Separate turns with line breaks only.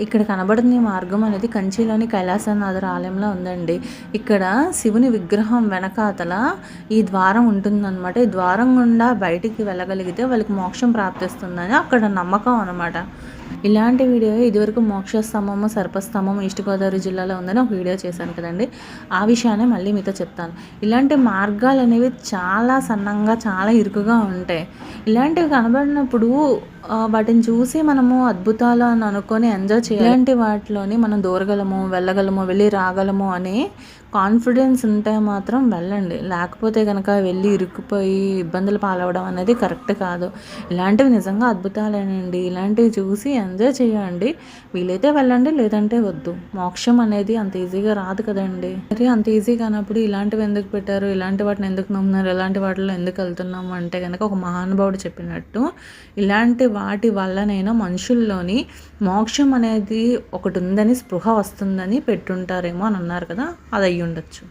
ఇక్కడ కనబడుతున్న ఈ మార్గం అనేది కంచిలోని కైలాసనాథర్ ఆలయంలో ఉందండి. ఇక్కడ శివుని విగ్రహం వెనకాతల ఈ ద్వారం ఉంటుందన్నమాట. ఈ ద్వారం గుండా బయటికి వెళ్ళగలిగితే వాళ్ళకి మోక్షం ప్రాప్తిస్తుందని అక్కడ నమ్మకం అనమాట. ఇలాంటి వీడియో ఇదివరకు మోక్షస్తంభము, సర్పస్తంభం ఈస్ట్ గోదావరి జిల్లాలో ఉందని ఒక వీడియో చేశాను కదండి. ఆ విషయాన్ని మళ్ళీ మీతో చెప్తాను. ఇలాంటి మార్గాలు అనేవి చాలా సన్నంగా, చాలా ఇరుకుగా ఉంటాయి. ఇలాంటివి కనబడినప్పుడు వాటిని చూసి మనము అద్భుతాలు అని అనుకొని ఎంజాయ్ చేయాలి. ఇలాంటి వాటిలోని మనం దూరగలము, వెళ్ళగలము, వెళ్ళి రాగలము అని కాన్ఫిడెన్స్ ఉంటే మాత్రం వెళ్ళండి. లేకపోతే కనుక వెళ్ళి ఇరుక్కుపోయి ఇబ్బందులు పాలవడం అనేది కరెక్ట్ కాదు. ఇలాంటివి నిజంగా అద్భుతాలేనండి. ఇలాంటివి చూసి ఎంజాయ్ చేయండి. వీలైతే వెళ్ళండి, లేదంటే వద్దు. మోక్షం అనేది అంత ఈజీగా రాదు కదండి. మరి అంత ఈజీ కానప్పుడు ఇలాంటివి ఎందుకు పెట్టారు, ఇలాంటి వాటిని ఎందుకు నమ్ముతున్నారు, ఇలాంటి వాటిలో ఎందుకు వెళ్తున్నాము అంటే కనుక ఒక మహానుభావుడు చెప్పినట్టు ఇలాంటి వాటి వల్లనైనా మనుషుల్లోని మోక్షం అనేది ఒకటి ఉందని, స్పృహ వస్తుందని పెట్టుంటారేమో అని అన్నారు కదా, అది అయ్యి ఉండొచ్చు.